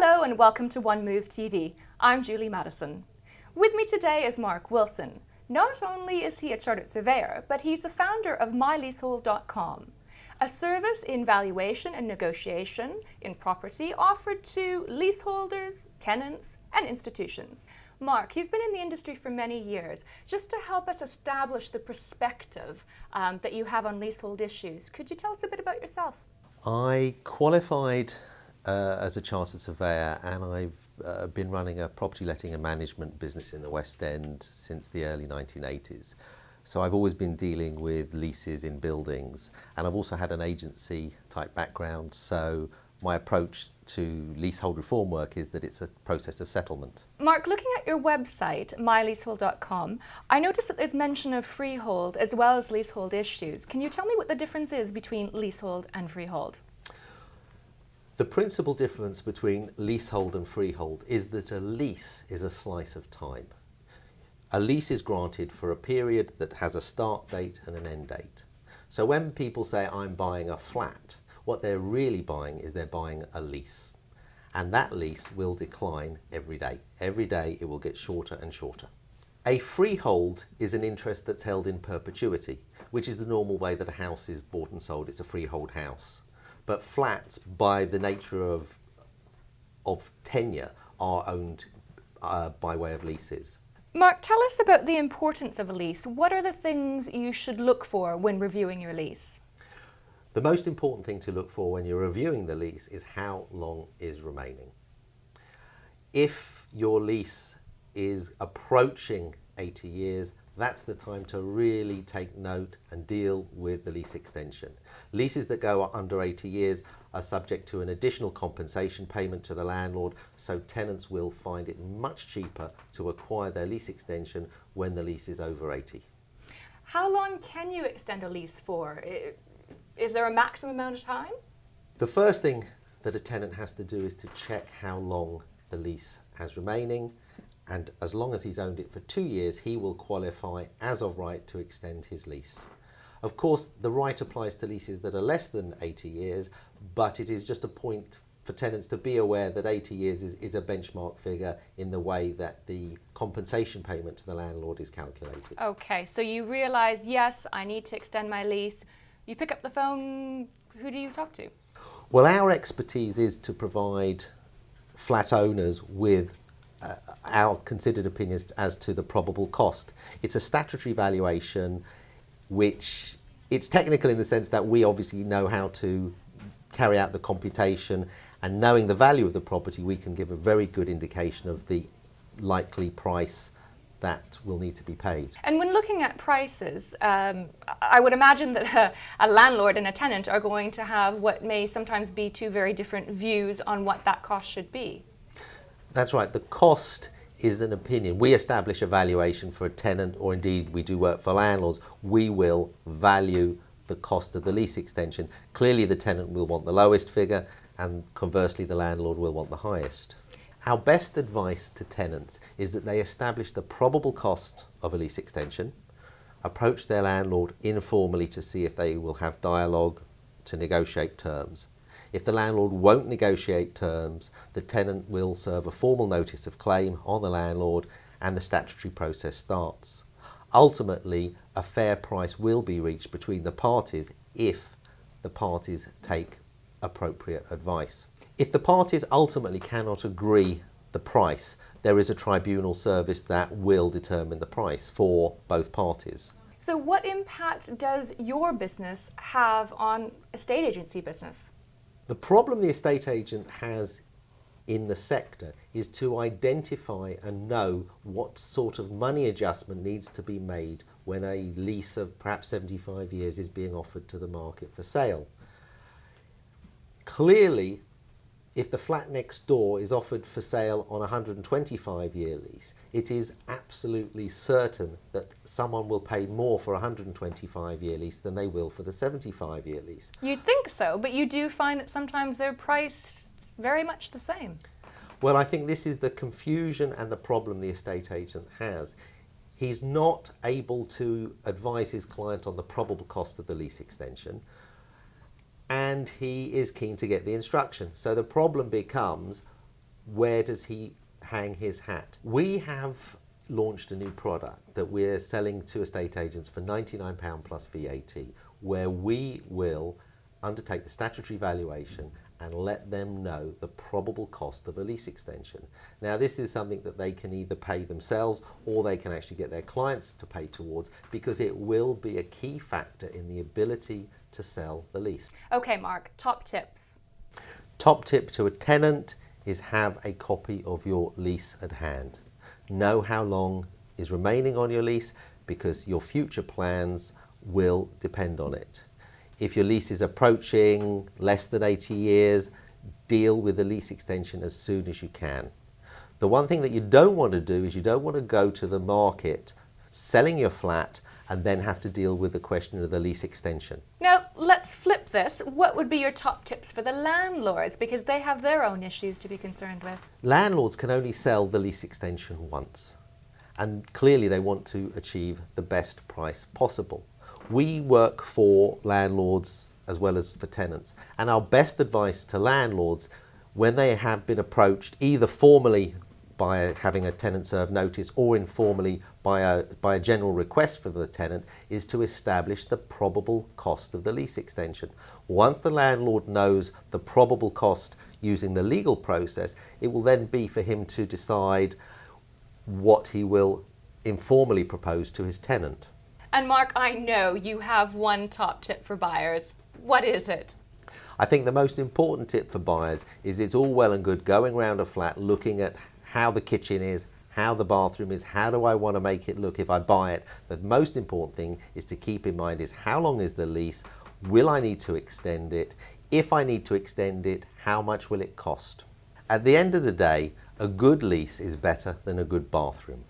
Hello and welcome to One Move TV. I'm Julie Madison. With me today is Mark Wilson. Not only is he a chartered surveyor, but he's the founder of myleasehold.com, a service in valuation and negotiation in property offered to leaseholders, tenants, and institutions. Mark, you've been in the industry for many years. Just to help us establish the perspective that you have on leasehold issues, could you tell us a bit about yourself? I qualified as a chartered surveyor, and I've been running a property letting and management business in the West End since the early 1980s. So I've always been dealing with leases in buildings, and I've also had an agency type background, so my approach to leasehold reform work is that it's a process of settlement. Mark, looking at your website, myleasehold.com, I noticed that there's mention of freehold as well as leasehold issues. Can you tell me what the difference is between leasehold and freehold? The principal difference between leasehold and freehold is that a lease is a slice of time. A lease is granted for a period that has a start date and an end date. So when people say I'm buying a flat, what they're really buying is they're buying a lease. And that lease will decline every day. Every day it will get shorter and shorter. A freehold is an interest that's held in perpetuity, which is the normal way that a house is bought and sold. It's a freehold house. But flats, by the nature of tenure, are owned by way of leases. Mark, tell us about the importance of a lease. What are the things you should look for when reviewing your lease? The most important thing to look for when you're reviewing the lease is how long is remaining. If your lease is approaching 80 years, that's the time to really take note and deal with the lease extension. Leases that go under 80 years are subject to an additional compensation payment to the landlord, so tenants will find it much cheaper to acquire their lease extension when the lease is over 80. How long can you extend a lease for? Is there a maximum amount of time? The first thing that a tenant has to do is to check how long the lease has remaining, and as long as he's owned it for 2 years, he will qualify as of right to extend his lease. Of course, the right applies to leases that are less than 80 years, but it is just a point for tenants to be aware that 80 years is a benchmark figure in the way that the compensation payment to the landlord is calculated. Okay, so you realise, yes, I need to extend my lease. You pick up the phone, who do you talk to? Well, our expertise is to provide flat owners with our considered opinions as to the probable cost. It's a statutory valuation, which it's technical in the sense that we obviously know how to carry out the computation, and knowing the value of the property, we can give a very good indication of the likely price that will need to be paid. And when looking at prices, I would imagine that a landlord and a tenant are going to have what may sometimes be two very different views on what that cost should be. That's right. The cost is an opinion. We establish a valuation for a tenant, or indeed we do work for landlords. We will value the cost of the lease extension. Clearly the tenant will want the lowest figure, and conversely the landlord will want the highest. Our best advice to tenants is that they establish the probable cost of a lease extension, approach their landlord informally to see if they will have dialogue to negotiate terms. If the landlord won't negotiate terms, the tenant will serve a formal notice of claim on the landlord and the statutory process starts. Ultimately, a fair price will be reached between the parties if the parties take appropriate advice. If the parties ultimately cannot agree the price, there is a tribunal service that will determine the price for both parties. So what impact does your business have on estate agency business? The problem the estate agent has in the sector is to identify and know what sort of money adjustment needs to be made when a lease of perhaps 75 years is being offered to the market for sale. Clearly, if the flat next door is offered for sale on a 125-year lease, it is absolutely certain that someone will pay more for a 125-year lease than they will for the 75-year lease. You'd think so, but you do find that sometimes they're priced very much the same. Well, I think this is the confusion and the problem the estate agent has. He's not able to advise his client on the probable cost of the lease extension, and he is keen to get the instruction. So the problem becomes, where does he hang his hat? We have launched a new product that we're selling to estate agents for £99 plus VAT, where we will undertake the statutory valuation and let them know the probable cost of a lease extension. Now, this is something that they can either pay themselves or they can actually get their clients to pay towards, because it will be a key factor in the ability to sell the lease. Okay, Mark, top tips. Top tip to a tenant is have a copy of your lease at hand. Know how long is remaining on your lease, because your future plans will depend on it. If your lease is approaching less than 80 years, deal with the lease extension as soon as you can. The one thing that you don't want to do is you don't want to go to the market selling your flat and then have to deal with the question of the lease extension. Now, let's flip this. What would be your top tips for the landlords? Because they have their own issues to be concerned with. Landlords can only sell the lease extension once, and clearly they want to achieve the best price possible. We work for landlords as well as for tenants, and our best advice to landlords when they have been approached either formally by having a tenant serve notice or informally by a general request from the tenant is to establish the probable cost of the lease extension. Once the landlord knows the probable cost using the legal process, it will then be for him to decide what he will informally propose to his tenant. And Mark, I know you have one top tip for buyers. What is it? I think the most important tip for buyers is it's all well and good going around a flat looking at how the kitchen is, how the bathroom is, how do I want to make it look if I buy it. The most important thing is to keep in mind is how long is the lease, will I need to extend it, if I need to extend it, how much will it cost. At the end of the day, a good lease is better than a good bathroom.